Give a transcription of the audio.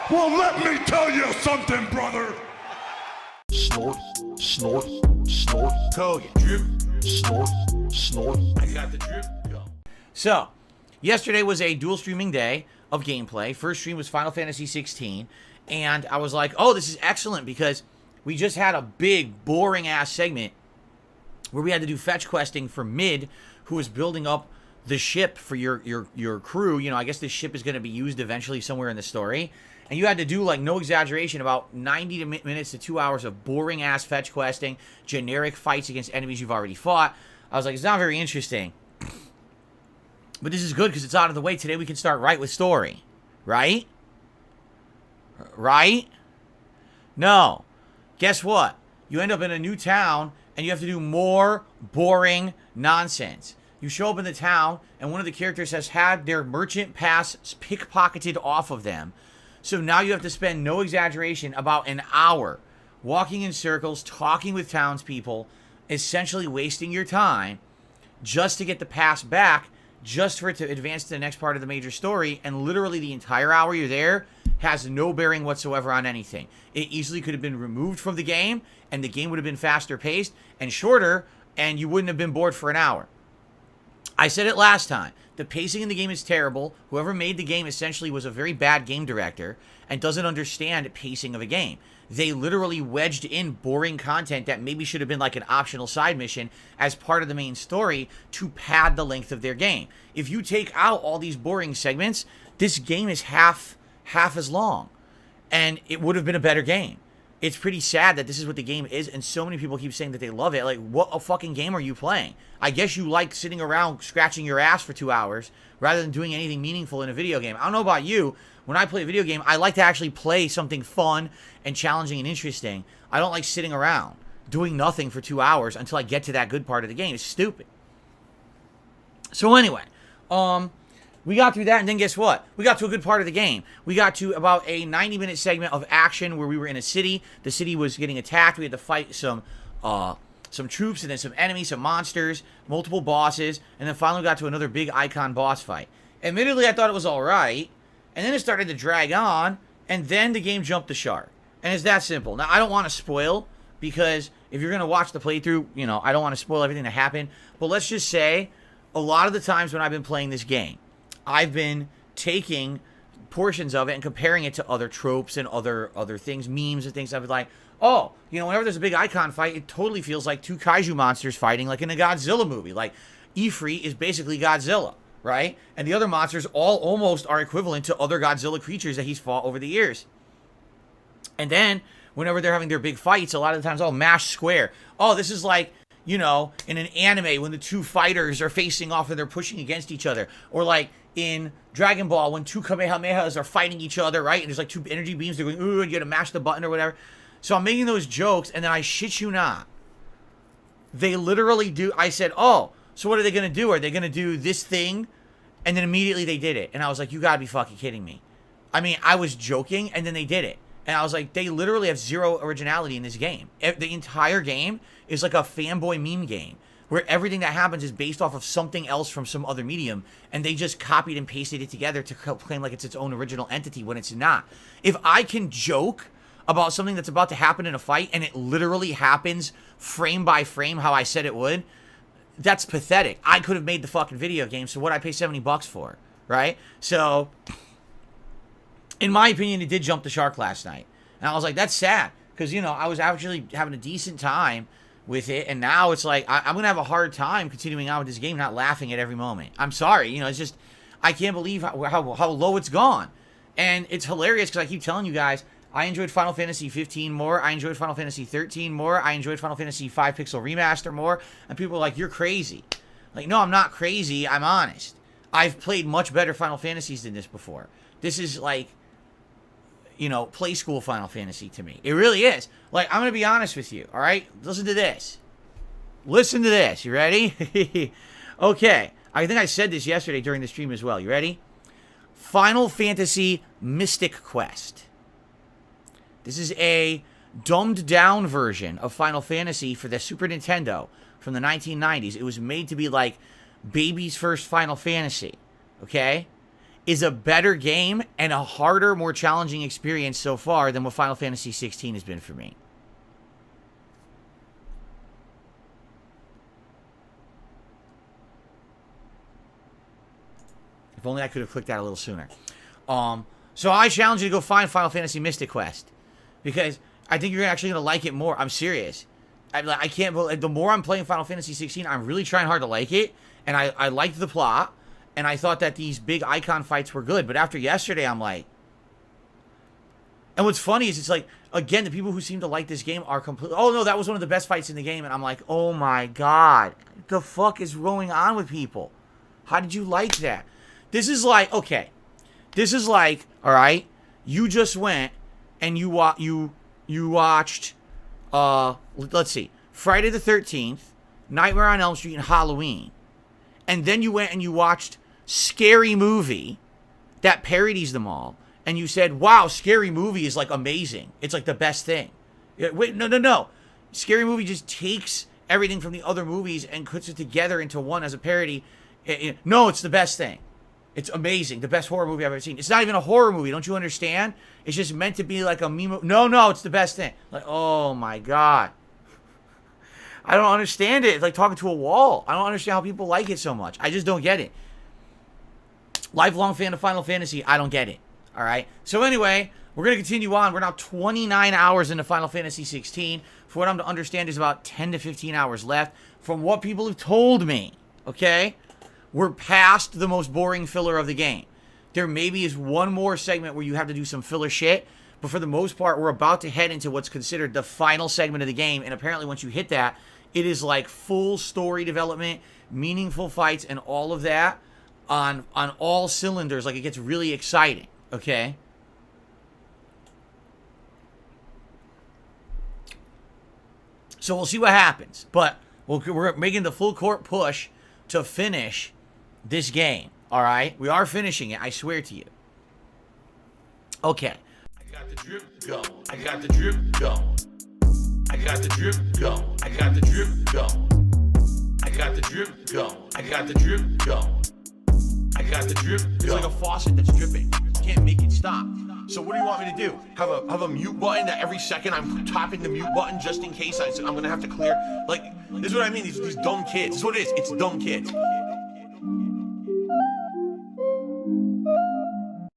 Well, let me tell you something, brother. Snort, snort, snort. Kogan. Drip, snort, snort. I got the drip. Go. So, yesterday was a dual streaming day of gameplay. First stream was Final Fantasy 16, and I was like, oh, this is excellent because we just had a big, boring-ass segment where we had to do fetch questing for Mid, who was building up the ship for your crew. You know, I guess this ship is going to be used eventually somewhere in the story. And you had to do, like, no exaggeration, about 90 minutes to 2 hours of boring-ass fetch questing, generic fights against enemies you've already fought. I was like, it's not very interesting. But this is good because it's out of the way. Today we can start right with story. Right? Right? No. Guess what? You end up in a new town, and you have to do more boring nonsense. You show up in the town, and one of the characters has had their merchant pass pickpocketed off of them. So now you have to spend, no exaggeration, about an hour walking in circles, talking with townspeople, essentially wasting your time just to get the pass back, just for it to advance to the next part of the major story. And literally the entire hour you're there has no bearing whatsoever on anything. It easily could have been removed from the game, and the game would have been faster paced and shorter, and you wouldn't have been bored for an hour. I said it last time. The pacing in the game is terrible. Whoever made the game essentially was a very bad game director and doesn't understand pacing of a game. They literally wedged in boring content that maybe should have been like an optional side mission as part of the main story to pad the length of their game. If you take out all these boring segments, this game is half as long, and it would have been a better game. It's pretty sad that this is what the game is, and so many people keep saying that they love it. Like, what a fucking game are you playing? I guess you like sitting around scratching your ass for 2 hours rather than doing anything meaningful in a video game. I don't know about you. When I play a video game, I like to actually play something fun and challenging and interesting. I don't like sitting around doing nothing for 2 hours until I get to that good part of the game. It's stupid. So anyway, we got through that, and then guess what? We got to a good part of the game. We got to about a 90-minute segment of action where we were in a city. The city was getting attacked. We had to fight some troops and then some enemies, some monsters, multiple bosses, and then finally we got to another big icon boss fight. Admittedly, I thought it was all right, and then it started to drag on, and then the game jumped the shark. And it's that simple. Now, I don't want to spoil, because if you're going to watch the playthrough, you know, I don't want to spoil everything that happened. But let's just say, a lot of the times when I've been playing this game, I've been taking portions of it and comparing it to other tropes and other things, memes and things. I've been like, oh, you know, whenever there's a big icon fight, it totally feels like two kaiju monsters fighting like in a Godzilla movie. Like, Ifrit is basically Godzilla, right? And the other monsters all almost are equivalent to other Godzilla creatures that he's fought over the years. And then, whenever they're having their big fights, a lot of the times, oh, mash square. Oh, this is like, you know, in an anime when the two fighters are facing off and they're pushing against each other. Or like in Dragon Ball when two Kamehamehas are fighting each other, right? And there's like two energy beams, they're going, ooh, and you gotta mash the button or whatever. So I'm making those jokes, and then I shit you not, they literally do. I said, oh, so what are they gonna do? Are they gonna do this thing? And then immediately they did it. And I was like, you gotta be fucking kidding me. I mean, I was joking, and then they did it. And I was like, they literally have zero originality in this game. The entire game is like a fanboy meme game, where everything that happens is based off of something else from some other medium, and they just copied and pasted it together to claim like it's its own original entity when it's not. If I can joke about something that's about to happen in a fight, and it literally happens frame by frame how I said it would, that's pathetic. I could have made the fucking video game, so what'd I pay $70 for, right? So, in my opinion, it did jump the shark last night. And I was like, that's sad, because, you know, I was actually having a decent time with it, and now it's like, I'm going to have a hard time continuing on with this game, not laughing at every moment. I'm sorry, you know, it's just, I can't believe how low it's gone. And it's hilarious, because I keep telling you guys, I enjoyed Final Fantasy 15 more, I enjoyed Final Fantasy 13 more, I enjoyed Final Fantasy 5 Pixel Remaster more, and people are like, you're crazy. Like, no, I'm not crazy, I'm honest. I've played much better Final Fantasies than this before. This is like, you know, play school Final Fantasy to me. It really is. Like, I'm going to be honest with you, all right? Listen to this. Listen to this. You ready? Okay. I think I said this yesterday during the stream as well. You ready? Final Fantasy Mystic Quest. This is a dumbed-down version of Final Fantasy for the Super Nintendo from the 1990s. It was made to be like baby's first Final Fantasy, okay? is a better game and a harder, more challenging experience so far than what Final Fantasy 16 has been for me. If only I could have clicked that a little sooner. So I challenge you to go find Final Fantasy Mystic Quest, because I think you're actually going to like it more. I'm serious. I can't believe, the more I'm playing Final Fantasy 16, I'm really trying hard to like it, and I liked the plot, and I thought that these big icon fights were good, but after yesterday, I'm like... And what's funny is it's like, again, the people who seem to like this game are completely... Oh, no, that was one of the best fights in the game, and I'm like, oh my god, what the fuck is going on with people? How did you like that? This is like, okay, this is like, all right, you just went and you watched, let's see, Friday the 13th, Nightmare on Elm Street, and Halloween. And then you went and you watched Scary Movie that parodies them all. And you said, wow, Scary Movie is like amazing. It's like the best thing. Wait, no. Scary Movie just takes everything from the other movies and puts it together into one as a parody. No, it's the best thing. It's amazing. The best horror movie I've ever seen. It's not even a horror movie. Don't you understand? It's just meant to be like a meme. No, it's the best thing. Like, oh my god. I don't understand it. It's like talking to a wall. I don't understand how people like it so much. I just don't get it. Lifelong fan of Final Fantasy, I don't get it. All right? So anyway, we're going to continue on. We're now 29 hours into Final Fantasy 16. For what I'm to understand, there's about 10 to 15 hours left. From what people have told me, okay? We're past the most boring filler of the game. There maybe is one more segment where you have to do some filler shit, but for the most part, we're about to head into what's considered the final segment of the game, and apparently once you hit that, it is like full story development, meaningful fights, and all of that on all cylinders. Like, it gets really exciting, okay? So we'll see what happens, but we're making the full court push to finish this game, all right? We are finishing it, I swear to you. Okay. I got the drip going. I got the drip going. I got the drip going. I got the drip going. I got the drip going. I got the drip going. I got the drip going. It's like a faucet that's dripping. You can't make it stop. So what do you want me to do? Have a mute button that every second I'm tapping the mute button just in case I'm gonna have to clear? Like, this is what I mean. These dumb kids. This is what it is. It's dumb kids.